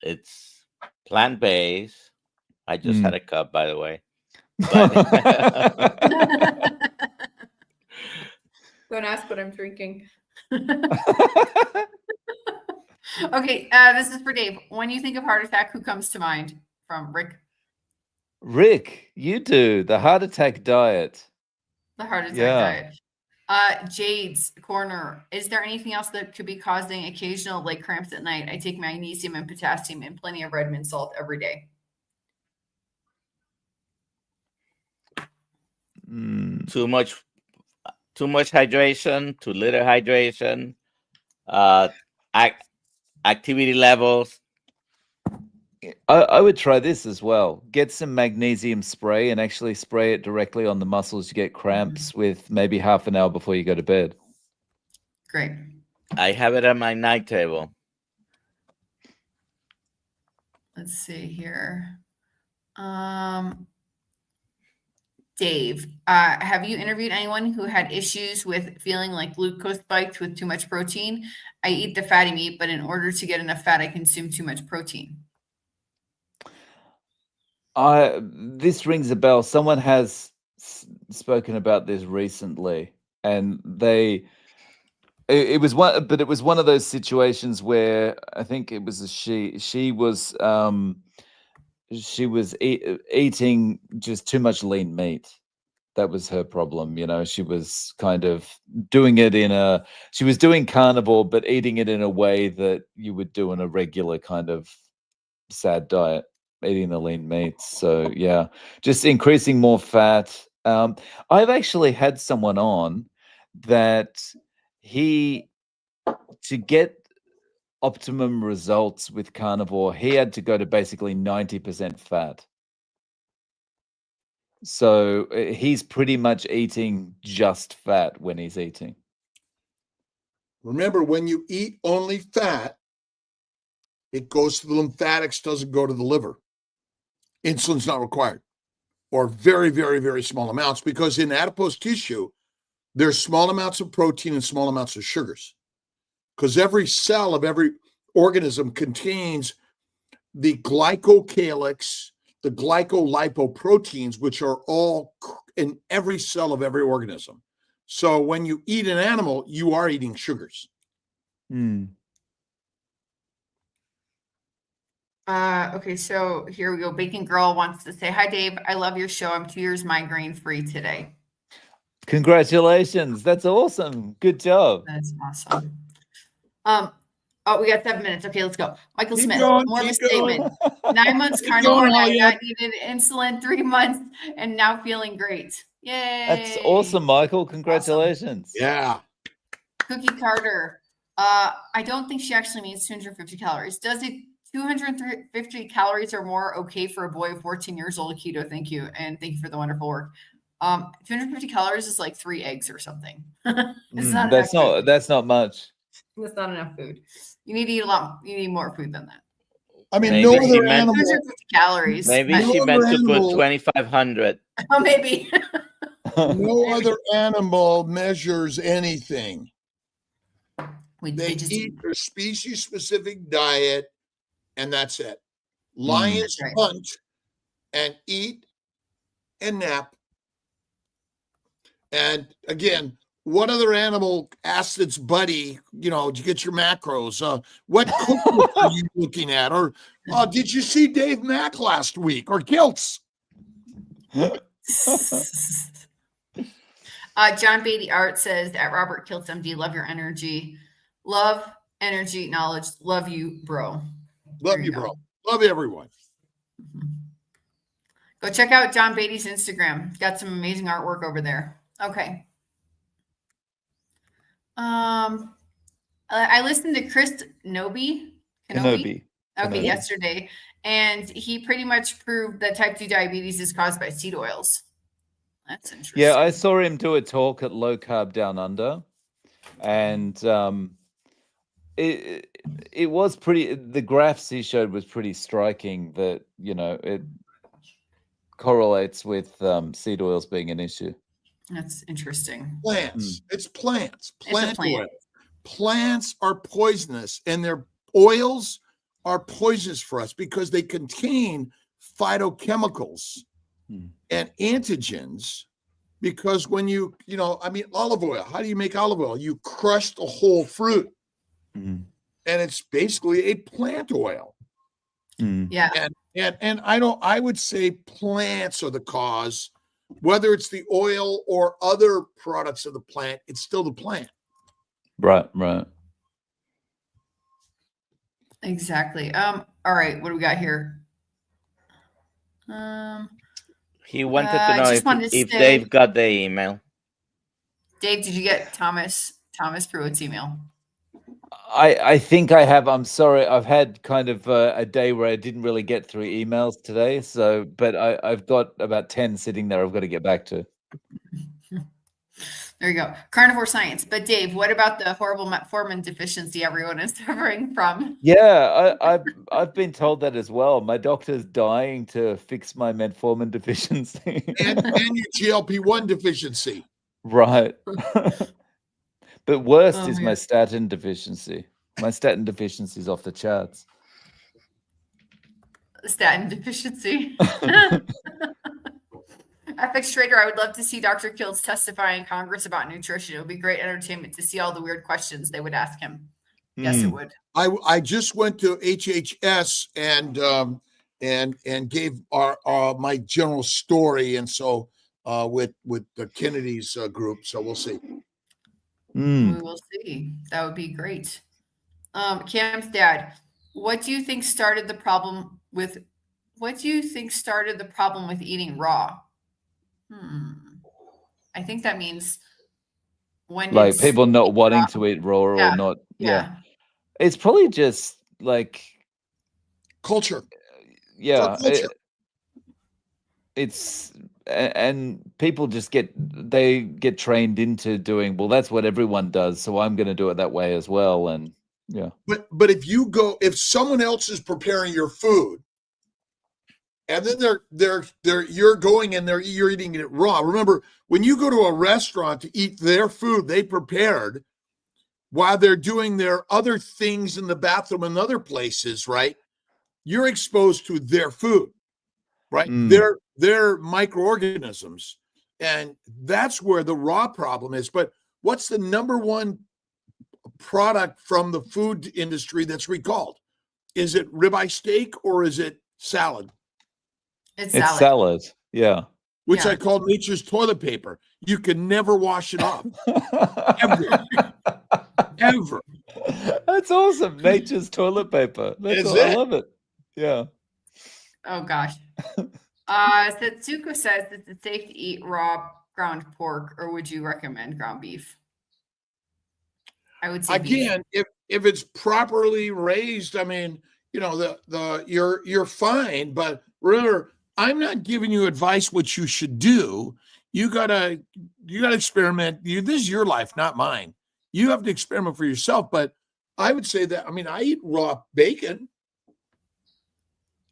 It's plant-based. I just had a cup, by the way. But Don't ask what I'm drinking. Okay, this is for Dave. When you think of heart attack, who comes to mind? From Rick. Rick, you do the heart attack diet. The heart attack Yeah. diet. Jade's corner. Is there anything else that could be causing occasional leg cramps at night? I take magnesium and potassium and plenty of red mint salt every day. too much hydration, too little hydration, activity levels. I would try this as well. Get some magnesium spray and actually spray it directly on the muscles you get cramps with maybe half an hour before you go to bed. Great. I have it on my night table. Let's see here. Dave, have you interviewed anyone who had issues with feeling like glucose spiked with too much protein? I eat the fatty meat, but in order to get enough fat, I consume too much protein. This rings a bell. Someone has spoken about this recently, and it was one of those situations where I think it was she was eating just too much lean meat. That was her problem. She was kind of doing it she was doing carnivore, but eating it in a way that you would do in a regular kind of sad diet, eating the lean meats. So yeah, just increasing more fat. I've actually had someone on that to get optimum results with carnivore, he had to go to basically 90% fat. So he's pretty much eating just fat when he's eating. Remember, when you eat only fat, it goes to the lymphatics, doesn't go to the liver. Insulin's not required, or very, very, very small amounts, because in adipose tissue, there's small amounts of protein and small amounts of sugars, because every cell of every organism contains the glycocalyx, the glycolipoproteins, which are all in every cell of every organism. So when you eat an animal, you are eating sugars. Okay, so here we go. Bacon Girl wants to say, hi, Dave. I love your show. I'm 2 years migraine free today. Congratulations. That's awesome. Good job. That's awesome. We got 7 minutes. Okay, let's go. Michael Keep Smith, going, more of a keep going. statement. 9 months Keep carnivore, going, I Alia. got needed insulin 3 months, and now feeling great. Yay! That's awesome, Michael. Congratulations. Yeah. Cookie Carter. I don't think she actually means 250 calories. Does it 250 calories or more okay for a boy of 14 years old? Keto, thank you. And thank you for the wonderful work. 250 calories is like 3 eggs or something. It's not that's enough food. that's not much. That's not enough food. You need to eat a lot. You need more food than that. I mean, Maybe no she other meant- animal. 250 calories. Maybe No she meant other to put animal- 2,500. Oh, maybe. No other animal measures anything. They just eat a species-specific diet, and that's it. Lions Right. hunt and eat and nap. And again, what other animal asks its buddy, to get your macros? What cookbook are you looking at? Or did you see Dave Mack last week? Or Kiltz? John Beatty Art says at Robert Kiltz MD, love your energy. Love, energy, knowledge. Love you, bro. Love There you, go. bro. Love everyone. Go check out John Beatty's Instagram. He's got some amazing artwork over there. Okay. I listened to Chris Kenobi. Kenobi. Okay, Kenobi. yesterday, and he pretty much proved that type 2 diabetes is caused by seed oils. That's interesting. Yeah, I saw him do a talk at Low Carb Down Under, and it was pretty. The graphs he showed was pretty striking. That it correlates with seed oils being an issue. That's interesting. Plants. It's plants. Plant plant. oil. Plants are poisonous, and their oils are poisonous for us because they contain phytochemicals and antigens. Because when olive oil, how do you make olive oil? You crush the whole fruit, and it's basically a plant oil. Yeah. And I would say plants are the cause, whether it's the oil or other products of the plant, it's still the plant. Right. Exactly. All right, what do we got here? He wanted to know just wanted to if say- Dave got the email. Dave, did you get Thomas Pruitt's email? I think I have. I'm sorry. I've had kind of a day where I didn't really get through emails today. But I've got about 10 sitting there I've got to get back to. There you go. Carnivore science. But Dave, what about the horrible metformin deficiency everyone is suffering from? Yeah, I've been told that as well. My doctor's dying to fix my metformin deficiency. And your GLP-1 deficiency. Right. But worst is man. my statin deficiency. My statin deficiency is off the charts. Statin deficiency. FX Trader, I would love to see Dr. Kiltz testify in Congress about nutrition. It would be great entertainment to see all the weird questions they would ask him. Yes, it would. I just went to HHS and gave my general story, and so with the Kennedy's group. So we'll see. We will see. That would be great. Cam's dad, what do you think started the problem with eating raw? I think that means when Like it's people not wanting raw. to eat raw or Yeah, not. Yeah. It's probably just like Culture. yeah. Culture. It's and people just get trained into doing, well, that's what everyone does, so I'm going to do it that way as well. And yeah. But if someone else is preparing your food, and then you're going in there, you're eating it raw. Remember, when you go to a restaurant to eat their food they prepared while they're doing their other things in the bathroom and other places, right? You're exposed to their food, right? They're microorganisms. And that's where the raw problem is. But what's the number one product from the food industry that's recalled? Is it ribeye steak or is it salad? It's It's salad. Yeah. Which Yeah. I call nature's toilet paper. You can never wash it off. Ever. That's awesome. Nature's toilet paper. I love it. Yeah. Oh gosh. Setsuko says that it's safe to eat raw ground pork, or would you recommend ground beef? I would say Again, if it's properly raised, I mean, you're fine. But remember, I'm not giving you advice what you should do. You gotta experiment. This is your life, not mine. You have to experiment for yourself. But I would say that, I eat raw bacon.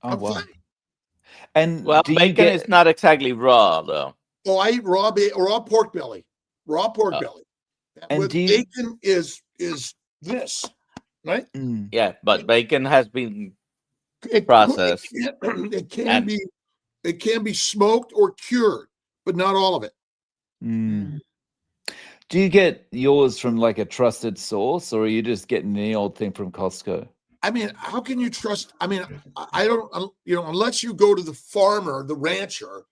Oh, I'm wow. fine. And Bacon is not exactly raw, though. Oh, I eat raw pork belly. Raw pork belly. And With bacon is this, right? Yeah, but bacon has been It processed. It can be smoked or cured, but not all of it. Do you get yours from like a trusted source, or are you just getting the old thing from Costco? How can you trust? I don't, unless you go to the farmer, the rancher.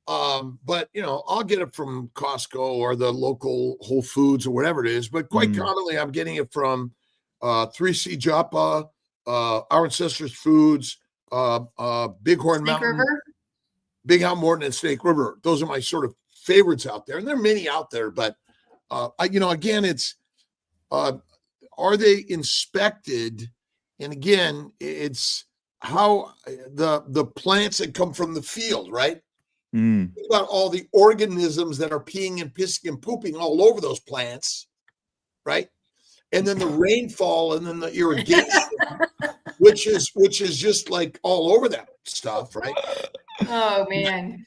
But I'll get it from Costco or the local Whole Foods or whatever it is. But quite commonly, I'm getting it from 3C Japa, Our Ancestors Foods, Bighorn Mountain, River? Big Al Morton, and Snake River. Those are my sort of favorites out there, and there are many out there. But again, it's are they inspected? And again, it's how the plants that come from the field, right? Mm. Think about all the organisms that are peeing and pissing and pooping all over those plants, right? And then the rainfall, and then the irrigation, which is just like all over that stuff, right? Oh man.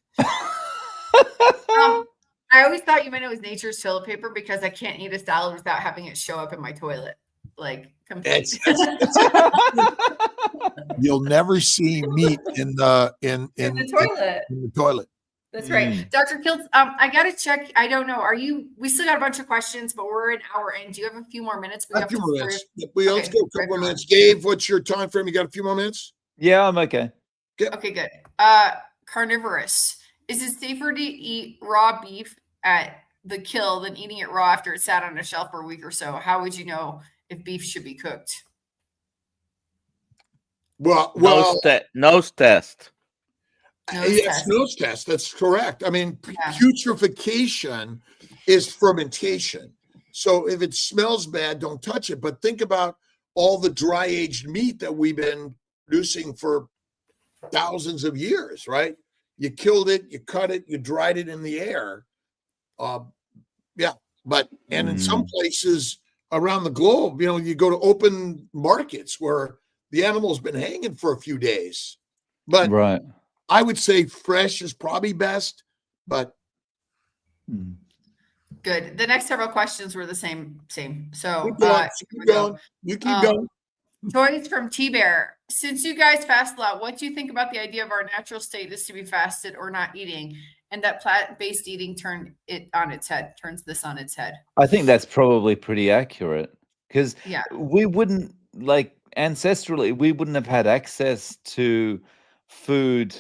I always thought you meant it was nature's toilet paper because I can't eat a salad without having it show up in my toilet. Like complete. You'll never see meat in the toilet. in the toilet. That's right. Dr. Kiltz, I gotta check. I don't know. We still got a bunch of questions, but we're an hour in. Do you have a few more minutes? A few more minutes. Let's go a couple more minutes. Dave, what's your time frame? You got a few more minutes? Yeah, I'm okay. Okay, good. Carnivorous. Is it safer to eat raw beef at the kill than eating it raw after it sat on a shelf for a week or so? How would you know if beef should be cooked? Well, nose test. Yes, nose test. That's correct. I mean, putrefaction is fermentation. So if it smells bad, don't touch it. But think about all the dry aged meat that we've been producing for thousands of years, right? You killed it, you cut it, you dried it in the air. And in some places around the globe, you go to open markets where the animal's been hanging for a few days. But right. I would say fresh is probably best, but good. The next several questions were the same. So you keep going. Joyce from T-Bear. Since you guys fast a lot, what do you think about the idea of our natural state is to be fasted or not eating, and that plant-based eating turns this on its head? I think that's probably pretty accurate because we wouldn't, like, ancestrally, we wouldn't have had access to food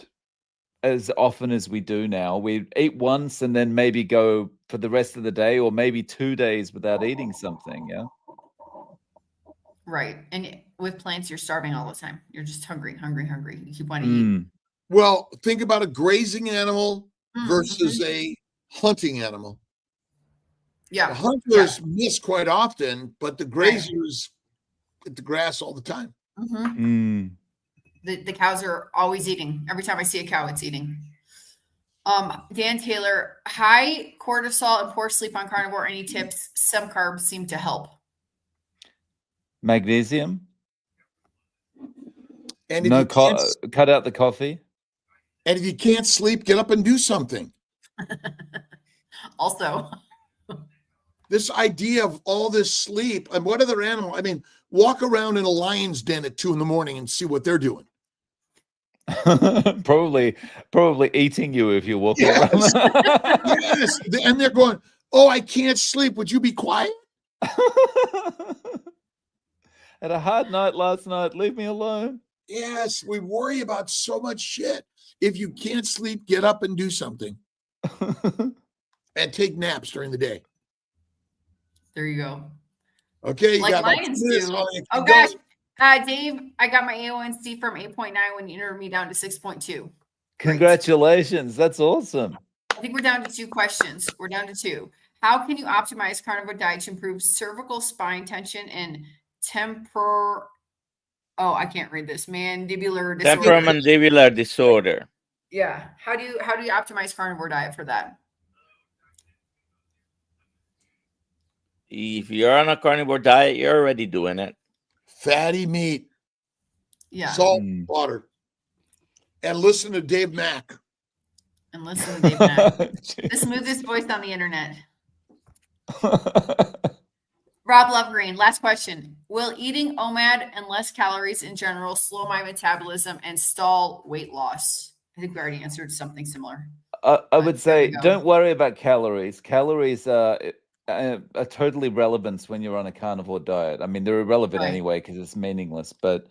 as often as we do now. We eat once and then maybe go for the rest of the day, or maybe 2 days without eating something. Yeah. Right. And with plants, you're starving all the time. You're just hungry. You keep wanting to eat. Well, think about a grazing animal versus a hunting animal. Yeah. The hunters miss quite often, but the grazers get the grass all the time. The cows are always eating. Every time I see a cow, it's eating. Dan Taylor, high cortisol and poor sleep on carnivore. Any tips? Some carbs seem to help. Magnesium. And cut out the coffee. And if you can't sleep, get up and do something. Also, this idea of all this sleep, and what other animal? I mean, walk around in a lion's den at 2 a.m. and see what they're doing. probably eating you if you're walking around. Yes, and they're going, "Oh, I can't sleep. Would you be quiet?" Had a hard night last night. Leave me alone. Yes, we worry about so much shit. If you can't sleep, get up and do something. And take naps during the day. There you go. Okay, you like got lions do. Oh gosh, Dave, I got my A1C from 8.9 when you entered me down to 6.2. Congratulations, that's awesome. I think we're down to 2 questions. We're down to 2. How can you optimize carnivore diet to improve cervical spine tension and I can't read this. Mandibular disorder. Temporomandibular disorder. Yeah. How do you optimize carnivore diet for that? If you're on a carnivore diet, you're already doing it. Fatty meat. Yeah. Salt, water. And listen to Dave Mack. The smoothest voice on the internet. Rob Lovegreen, last question. Will eating OMAD and less calories in general slow my metabolism and stall weight loss? I think we already answered something similar. I would say don't worry about calories. Calories are totally relevant when you're on a carnivore diet. I mean, they're irrelevant anyway because it's meaningless. But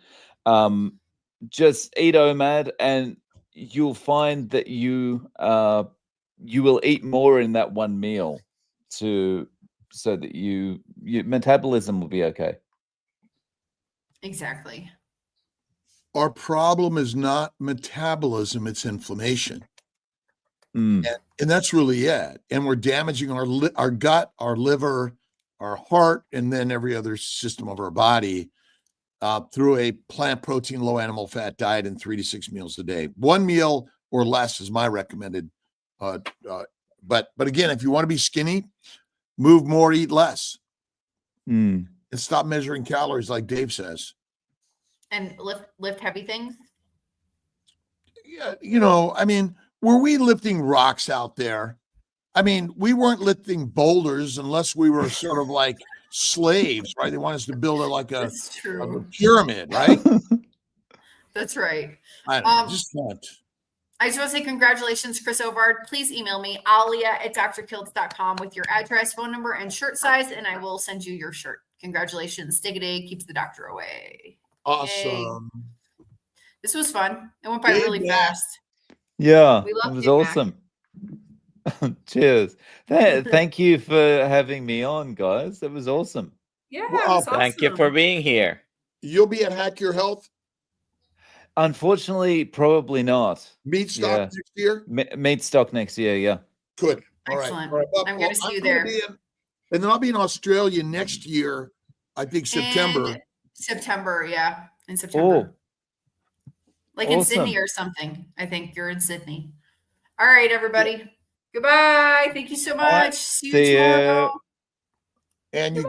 just eat OMAD and you'll find that you will eat more in that one meal so that your metabolism will be okay. Exactly. Our problem is not metabolism, it's inflammation. And that's really it. And we're damaging our gut, our liver, our heart and then every other system of our body through a plant protein, low animal fat diet and 3 to 6 meals a day. 1 meal or less is my recommended. But again, if you want to be skinny, move more, eat less, Mm. and stop measuring calories, like Dave says. And lift heavy things. Yeah, I mean, were we lifting rocks out there? I mean, we weren't lifting boulders unless we were sort of like slaves, right? They want us to build That's a true. pyramid, right? That's right. I don't know, just not. I just want to say congratulations, Chris Ovard. Please email me, alia@drkiltz.com with your address, phone number, and shirt size, and I will send you your shirt. Congratulations. Take a day, keeps the doctor away. Awesome. Yay. This was fun. It went by Big really man. fast. Yeah, We love it was Big Mac. awesome. Cheers. Thank you for having me on, guys. That was awesome. Yeah, it Well, was awesome. Thank you for being here. You'll be at Hack Your Health Unfortunately, probably not. meat stock Yeah. next year. Meat stock next year, yeah. Good. All right. Excellent. All right. Well, I'm going to see you gonna there. and then I'll be in Australia next year. I think September. In September, yeah. In September. Like in Sydney awesome. or something. I think you're in Sydney. All right, everybody. Goodbye. Thank you so much. See you See ya. tomorrow. And you